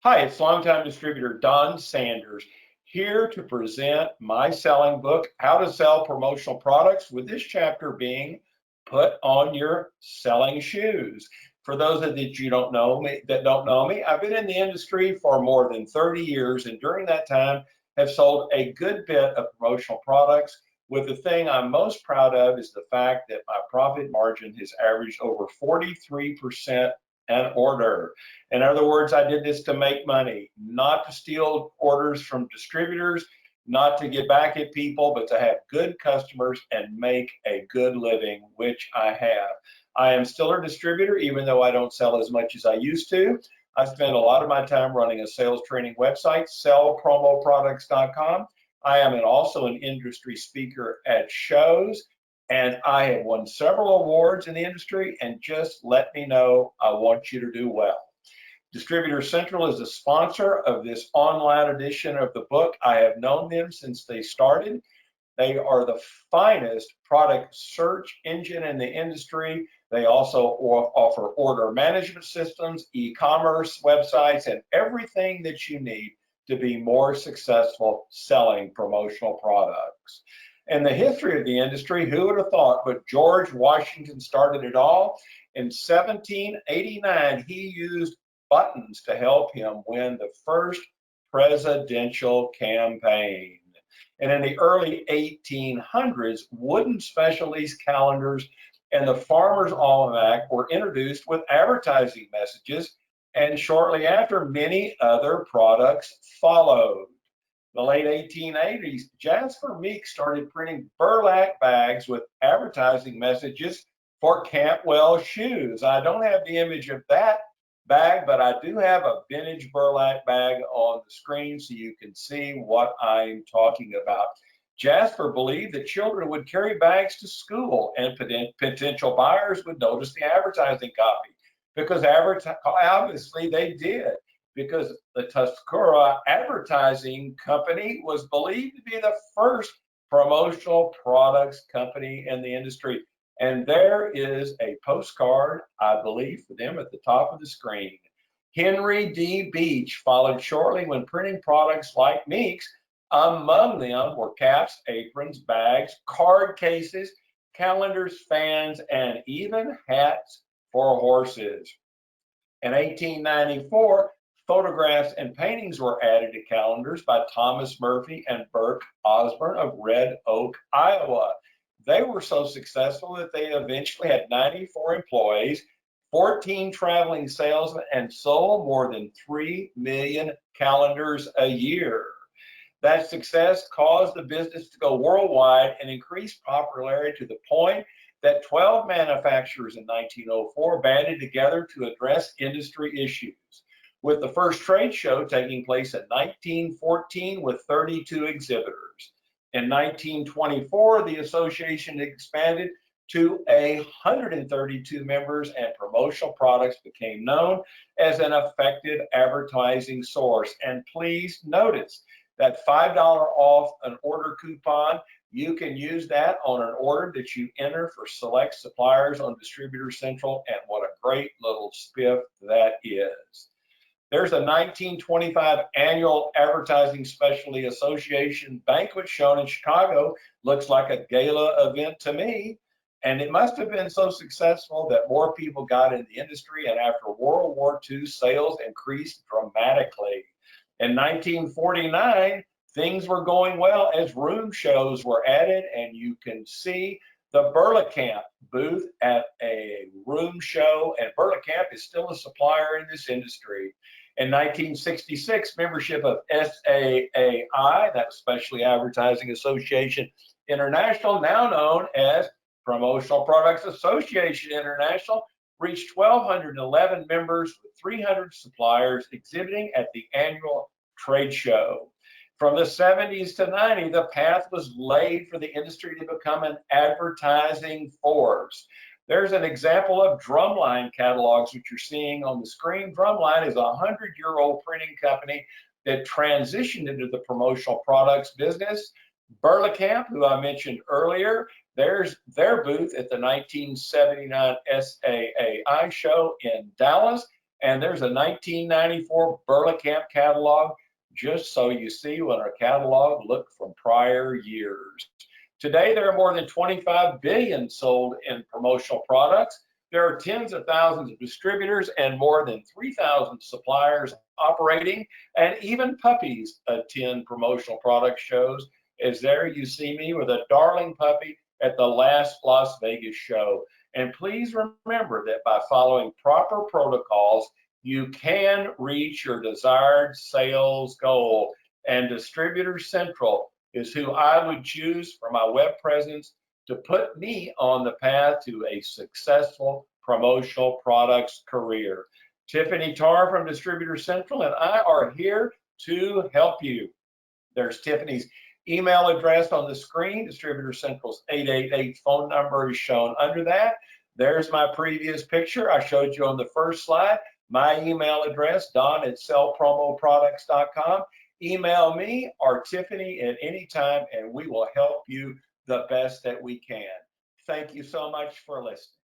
Hi, it's longtime distributor Don Sanders here to present my selling book, How to Sell Promotional Products, with this chapter being Put on Your Selling Shoes. For those of you don't know me, I've been in the industry for more than 30 years, and during that time have sold a good bit of promotional products. With the thing I'm most proud of is the fact that my profit margin has averaged over 43% an order. In other words, I did this to make money, not to steal orders from distributors, not to get back at people, but to have good customers and make a good living, which I have. I am still a distributor, even though I don't sell as much as I used to. I spend a lot of my time running a sales training website, sellpromoproducts.com. I am also an industry speaker at shows, and I have won several awards in the industry, and just let me know, I want you to do well. Distributor Central is the sponsor of this online edition of the book. I have known them since they started. They are the finest product search engine in the industry. They also offer order management systems, e-commerce websites, and everything that you need to be more successful selling promotional products. In the history of the industry, who would have thought? But George Washington started it all. In 1789, he used buttons to help him win the first presidential campaign. And in the early 1800s, wooden specialties calendars and the Farmer's Almanac were introduced with advertising messages, and shortly after, many other products followed. The late 1880s, Jasper Meek started printing burlap bags with advertising messages for Cantwell shoes. I don't have the image of that bag, but I do have a vintage burlap bag on the screen so you can see what I'm talking about. Jasper believed that children would carry bags to school and potential buyers would notice the advertising copy because obviously they did, because the Tuscarora Advertising Company was believed to be the first promotional products company in the industry. And there is a postcard, I believe, for them at the top of the screen. Henry D. Beach followed shortly when printing products like Meeks. Among them were caps, aprons, bags, card cases, calendars, fans, and even hats for horses. In 1894, photographs and paintings were added to calendars by Thomas Murphy and Burke Osborne of Red Oak, Iowa. They were so successful that they eventually had 94 employees, 14 traveling salesmen, and sold more than 3 million calendars a year. That success caused the business to go worldwide and increase popularity to the point that 12 manufacturers in 1904 banded together to address industry issues, with the first trade show taking place in 1914 with 32 exhibitors. In 1924, the association expanded to 132 members, and promotional products became known as an effective advertising source. And please notice that $5 off an order coupon, you can use that on an order that you enter for select suppliers on Distributor Central, and what a great little spiff that is. There's a 1925 annual Advertising Specialty Association banquet shown in Chicago. Looks like a gala event to me. And it must have been so successful that more people got in the industry, and after World War II, sales increased dramatically. In 1949, things were going well as room shows were added, and you can see the Burlacamp booth at a room show, and Burlacamp is still a supplier in this industry. In 1966, membership of SAAI, that's Specialty Advertising Association International, now known as Promotional Products Association International, reached 1,211 members with 300 suppliers exhibiting at the annual trade show. From the 70s to 90, the path was laid for the industry to become an advertising force. There's an example of Drumline catalogs, which you're seeing on the screen. Drumline is a 100-year-old printing company that transitioned into the promotional products business. Burlacamp, who I mentioned earlier, there's their booth at the 1979 SAAI show in Dallas. And there's a 1994 Burlingame catalog, just so you see what our catalog looked from prior years. Today, there are more than 25 billion sold in promotional products. There are tens of thousands of distributors and more than 3,000 suppliers operating, and even puppies attend promotional product shows. As there you see me with a darling puppy at the last Las Vegas show. And please remember that by following proper protocols, you can reach your desired sales goal. And Distributor Central is who I would choose for my web presence to put me on the path to a successful promotional products career. Tiffany Tarr from Distributor Central and I are here to help you. There's Tiffany's email address on the screen. Distributor Central's 888 phone number is shown under that. There's my previous picture I showed you on the first slide. My email address, don@sellpromoproducts.com. Email me or Tiffany at any time, and we will help you the best that we can. Thank you so much for listening.